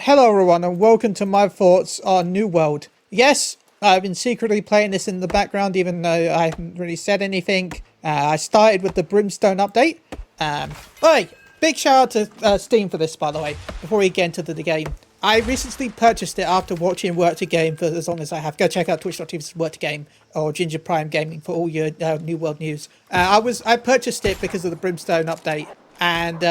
Hello everyone and welcome to my thoughts on New World. Yes, I've been secretly playing this in the background even though I haven't really said anything. I started with the Brimstone update. Hey, big shout out to Steam for this, by the way, before we get into the game. I recently purchased it after watching Work to Game for as long as I have. Go check out twitch.tv's Work to Game or Ginger Prime Gaming for all your New World news. I purchased it because of the Brimstone update. And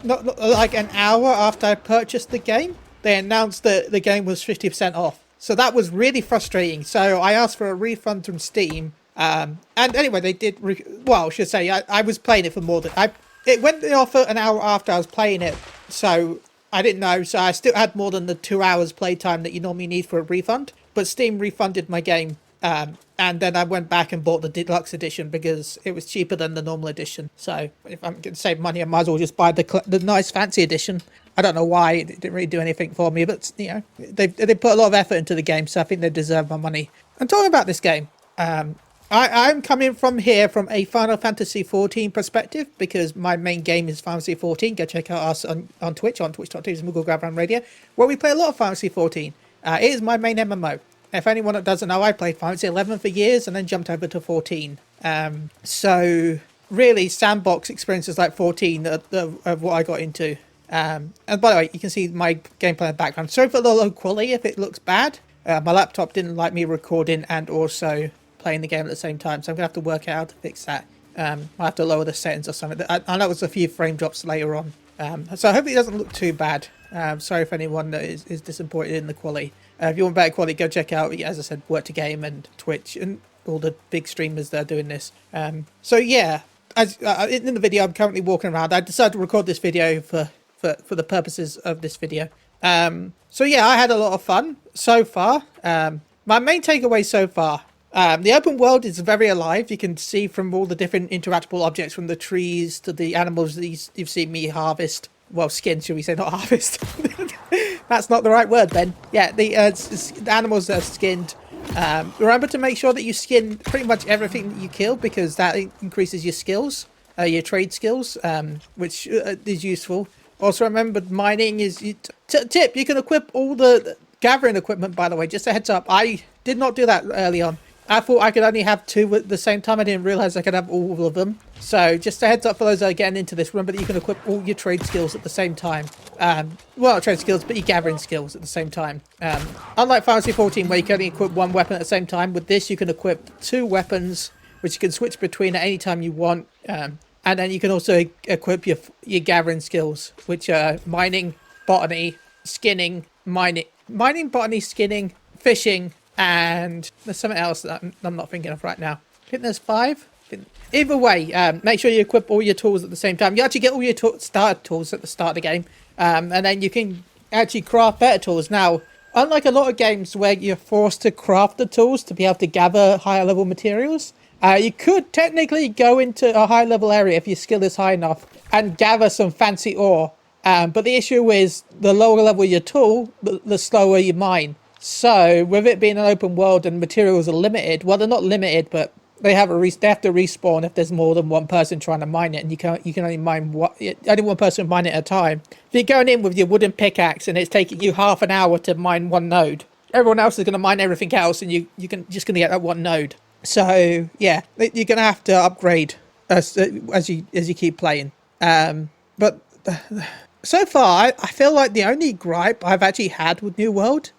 not like an hour after I purchased the game, they announced that the game was 50% off. So that was really frustrating. So I asked for a refund from Steam. And anyway, they did. Well, I should say I was playing it for more than it went off an hour after I was playing it. So I didn't know. So I still had more than the 2 hours playtime that you normally need for a refund. But Steam refunded my game. And then I went back and bought the deluxe edition because it was cheaper than the normal edition. So if I'm going to save money, I might as well just buy the nice fancy edition. I don't know why it didn't really do anything for me, but you know they put a lot of effort into the game, so I think they deserve my money. I'm talking about this game. I'm coming from a Final Fantasy XIV perspective because my main game is Fantasy XIV. Go check out us on Twitch, on twitch.tv Google Grab Radio, where we play a lot of Fantasy XIV. It is my main MMO. If anyone that doesn't know, I played Fantasy 11 for years and then jumped over to 14. So really, sandbox experiences like 14 of what I got into. And by the way, you can see my gameplay in the background. Sorry for the low quality if it looks bad. My laptop didn't like me recording and also playing the game at the same time, so I'm going to have to work out how to fix that. I'll have to lower the settings or something. I know there's a few frame drops later on. So I hope it doesn't look too bad. Sorry if anyone that is disappointed in the quality. If you want better quality, go check out, as I said, Work to Game and Twitch and all the big streamers that are doing this. So yeah, as in the video, I'm currently walking around. I decided to record this video for the purposes of this video. So yeah, I had a lot of fun so far. My main takeaway so far, the open world is very alive. You can see from all the different interactable objects, from the trees to the animals that you've seen me harvest. Well, skin, should we say, not harvest. That's not the right word, Ben. Yeah, the animals that are skinned. Remember to make sure that you skin pretty much everything that you kill, because that increases your skills, your trade skills, which is useful. Also, remember, mining is... Tip, you can equip all the gathering equipment, by the way. Just a heads up. I did not do that early on. I thought I could only have 2 at the same time. I didn't realize I could have all of them. So just a heads up for those that are getting into this. Remember that you can equip all your trade skills at the same time. Well, not trade skills, but your gathering skills at the same time. Unlike Fantasy XIV, where you can only equip 1 weapon at the same time, with this you can equip 2 weapons, which you can switch between at any time you want. And then you can also equip your gathering skills, which are mining, botany, skinning, mining, botany, skinning, fishing, and there's something else that I'm not thinking of right now. I think there's 5. Either way, make sure you equip all your tools at the same time. You actually get all your starter tools at the start of the game, and then you can actually craft better tools. Now, unlike a lot of games where you're forced to craft the tools to be able to gather higher level materials, you could technically go into a high level area if your skill is high enough and gather some fancy ore. But the issue is, the lower level your tool, the slower you mine. So, with it being an open world and materials are limited, well, they're not limited, but they have to respawn if there's more than one person trying to mine it, and you can only mine only one person mine it at a time. If you're going in with your wooden pickaxe and it's taking you half an hour to mine 1 node, everyone else is going to mine everything else, and you're just going to get that 1 node. So, yeah, you're going to have to upgrade as you keep playing. But so far, I feel like the only gripe I've actually had with New World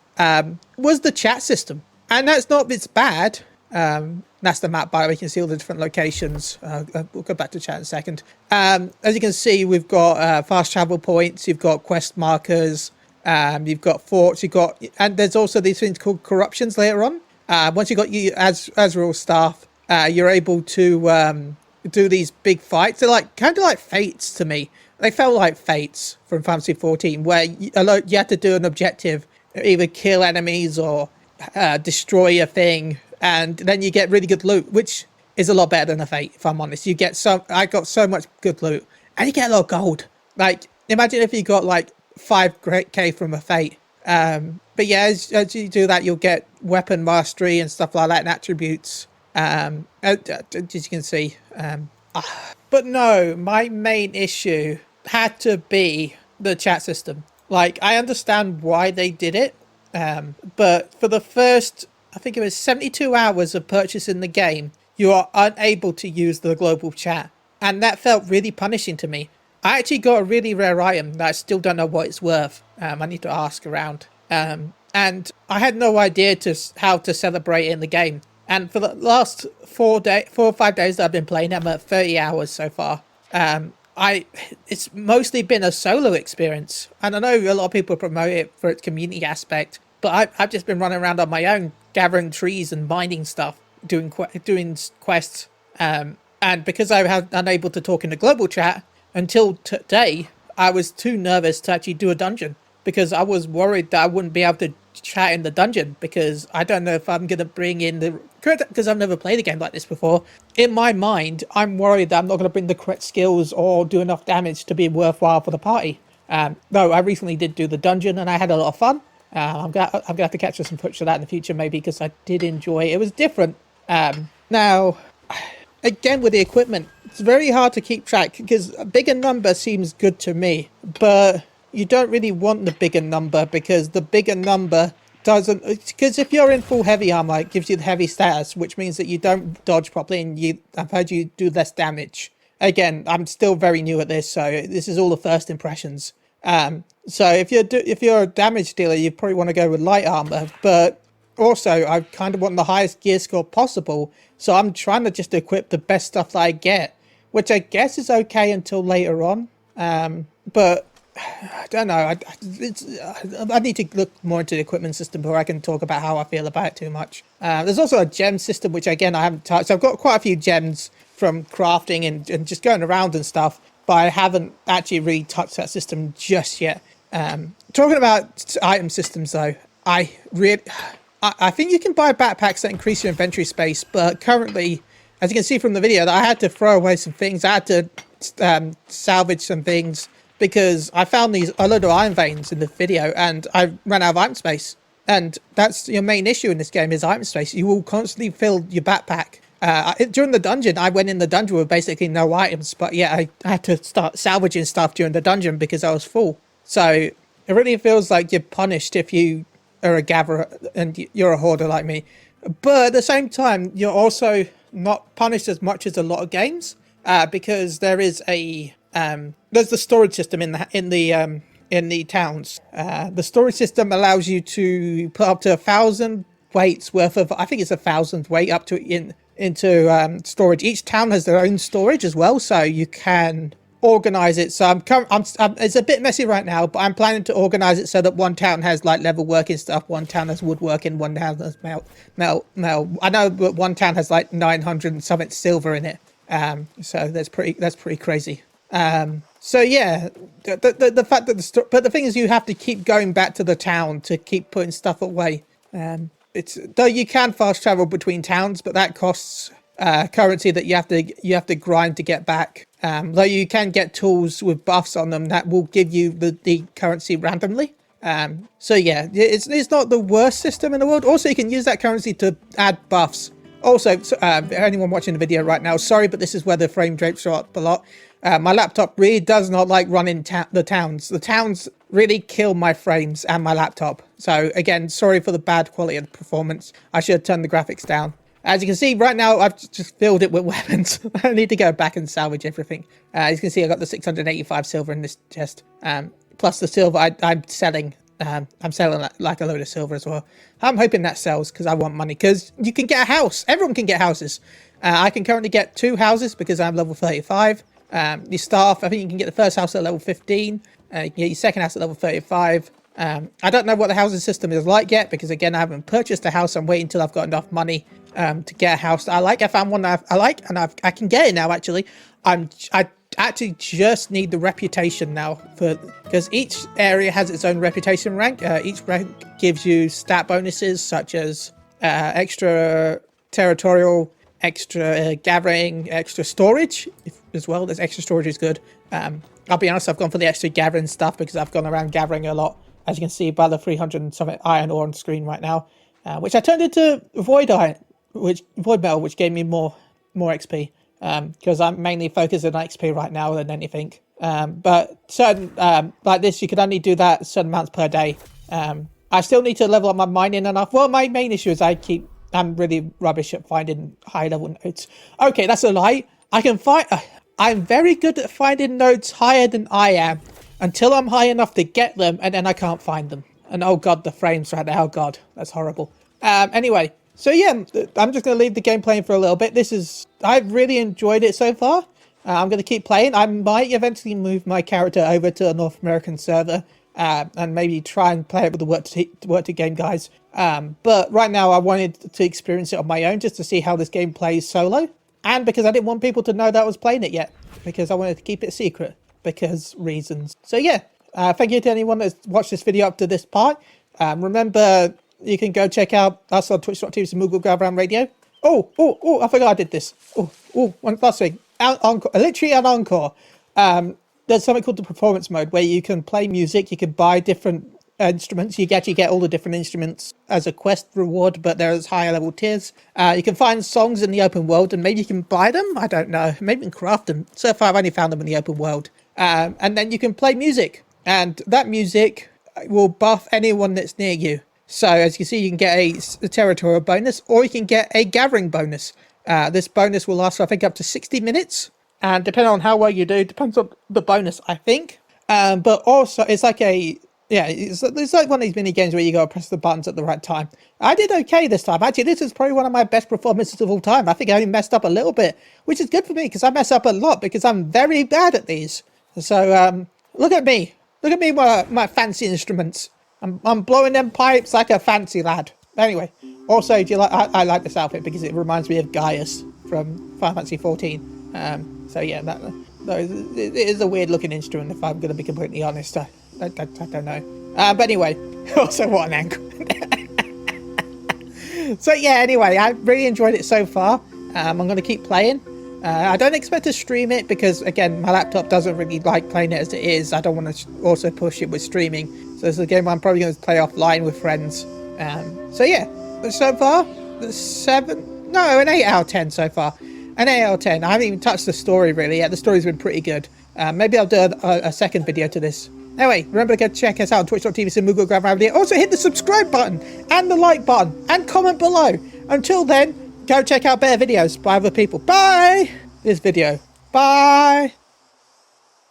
was the chat system, and it's bad. That's the map, by the way. You can see all the different locations. We'll go back to chat in a second. As you can see, we've got fast travel points, you've got quest markers, you've got forts, and there's also these things called corruptions later on. Once you've got Azrael staff, you're able to do these big fights. They're kind of like fates to me. They felt like fates from Fantasy XIV, where you had to do an objective, either kill enemies or destroy a thing, and then you get really good loot, which is a lot better than a fate, if I'm honest. I got so much good loot, and you get a lot of gold. Like, imagine if you got like 5k from a fate. But yeah, as you do that, you'll get weapon mastery and stuff like that, and attributes. As you can see. But no, my main issue had to be the chat system. Like, I understand why they did it, but for the first, I think it was 72 hours of purchasing the game, you are unable to use the global chat. And that felt really punishing to me. I actually got a really rare item that I still don't know what it's worth. I need to ask around. And I had no idea how to celebrate in the game. And for the last 4 or 5 days that I've been playing, I'm at 30 hours so far. It's mostly been a solo experience, and I know a lot of people promote it for its community aspect, but I've just been running around on my own, gathering trees and mining stuff, doing quests. And because I was unable to talk in the global chat until today, I was too nervous to actually do a dungeon because I was worried that I wouldn't be able to chat in the dungeon because I don't know if I'm going to bring in the correct, because I've never played a game like this before. In my mind, I'm worried that I'm not going to bring the correct skills or do enough damage to be worthwhile for the party. Though I recently did do the dungeon and I had a lot of fun. I'm gonna have to catch some footage of that in the future maybe because I did enjoy it. It was different. Now, again with the equipment, it's very hard to keep track because a bigger number seems good to me, but you don't really want the bigger number because the bigger number doesn't, because if you're in full heavy armor, it gives you the heavy status, which means that you don't dodge properly and I've heard you do less damage. Again, I'm still very new at this, so this is all the first impressions. So if you're a damage dealer, you probably want to go with light armor, but also I kind of want the highest gear score possible, so I'm trying to just equip the best stuff that I get, which I guess is okay until later on. But I don't know. I need to look more into the equipment system before I can talk about how I feel about it too much. There's also a gem system, which again I haven't touched. I've got quite a few gems from crafting and just going around and stuff, but I haven't actually really touched that system just yet. Talking about item systems though, I think you can buy backpacks that increase your inventory space, but currently, as you can see from the video, that I had to throw away some things. I had to salvage some things because I found a load of iron veins in the video and I ran out of item space. And that's your main issue in this game is item space. You will constantly fill your backpack. During the dungeon, I went in the dungeon with basically no items, but yeah, I had to start salvaging stuff during the dungeon because I was full. So it really feels like you're punished if you are a gatherer and you're a hoarder like me. But at the same time, you're also not punished as much as a lot of games because there is there's the storage system in the towns. The storage system allows you to put up to 1,000 weights worth of, I think it's 1,000 weight up to into storage. Each town has their own storage as well, so you can organize it. So it's a bit messy right now, but I'm planning to organize it so that one town has like level working stuff, one town has woodworking, one town has metal. I know, but one town has like 900 and something silver in it. So that's pretty crazy. So yeah, the fact that but the thing is, you have to keep going back to the town to keep putting stuff away. Though you can fast travel between towns, but that costs currency that you have to grind to get back. Though you can get tools with buffs on them that will give you the currency randomly. So yeah, it's not the worst system in the world. Also, you can use that currency to add buffs. Also, anyone watching the video right now, sorry, but this is where the frame rate show up a lot. My laptop really does not like running the towns. The towns really kill my frames and my laptop. So again, sorry for the bad quality of the performance. I should have turned the graphics down. As you can see right now, I've just filled it with weapons. I need to go back and salvage everything. As you can see, I got the 685 silver in this chest. Plus the silver I'm selling. I'm selling like a load of silver as well. I'm hoping that sells because I want money. Because you can get a house. Everyone can get houses. I can currently get 2 houses because I'm level 35. You start off, I think you can get the first house at level 15. You can get your second house at level 35. I don't know what the housing system is like yet because again, I haven't purchased a house. I'm waiting until I've got enough money to get a house that I like. I found one that I like and I can get it now actually. I actually just need the reputation now because each area has its own reputation rank. Each rank gives you stat bonuses such as extra territorial, extra gathering, extra storage as well. There's extra storage is good. I'll be honest, I've gone for the extra gathering stuff because I've gone around gathering a lot, as you can see by the 300 and something iron ore on screen right now, which I turned into void metal, which gave me more XP because I'm mainly focused on XP right now than anything. But certain, like this, you can only do that certain amounts per day. I still need to level up my mining enough. Well, my main issue is I'm really rubbish at finding high level nodes. Okay, that's a lie. I'm very good at finding nodes higher than I am until I'm high enough to get them, and then I can't find them. And oh god, the frames right now. Oh god, that's horrible. Anyway, so yeah, I'm just going to leave the game playing for a little bit. I've really enjoyed it so far. I'm going to keep playing. I might eventually move my character over to a North American server and maybe try and play it with the work to game guys. But right now I wanted to experience it on my own just to see how this game plays solo. And because I didn't want people to know that I was playing it yet. Because I wanted to keep it secret. Because reasons. So yeah, thank you to anyone that's watched this video up to this part. Remember, you can go check out us on twitch.tv and Google Ground Radio. Oh, I forgot I did this. One last thing. Encore, literally an encore. There's something called the performance mode where you can play music, you can buy different instruments. You actually get all the different instruments as a quest reward, but there's higher level tiers. You can find songs in the open world and maybe you can buy them. I don't know. Maybe you can craft them. So far I've only found them in the open world. And then you can play music, and that music will buff anyone that's near you. So as you can see, you can get a territorial bonus, or you can get a gathering bonus. This bonus will last, I think, up to 60 minutes. And depending on how well you do, depends on the bonus, I think. But also, it's like it's like one of these mini games where you gotta press the buttons at the right time. I did okay this time. Actually, this is probably one of my best performances of all time. I think I only messed up a little bit, which is good for me because I mess up a lot because I'm very bad at these. So look at me. Look at me with my fancy instruments. I'm blowing them pipes like a fancy lad. Anyway, also, do you like? I like this outfit because it reminds me of Gaius from Final Fantasy 14. So yeah, it is a weird looking instrument. If I'm going to be completely honest, I don't know. But anyway, also what an ankle. So yeah, anyway, I really enjoyed it so far. I'm going to keep playing. I don't expect to stream it because, again, my laptop doesn't really like playing it as it is. I don't want to also push it with streaming. So this is a game I'm probably going to play offline with friends. So yeah, so far, an 8 out of 10 so far. An 8 out of 10. I haven't even touched the story really yet. The story's been pretty good. Maybe I'll do a second video to this. Anyway, remember to go check us out on twitch.tv and Google Ground Radio. Also hit the subscribe button and the like button and comment below. Until then, go check out better videos by other people. Bye! This video. Bye!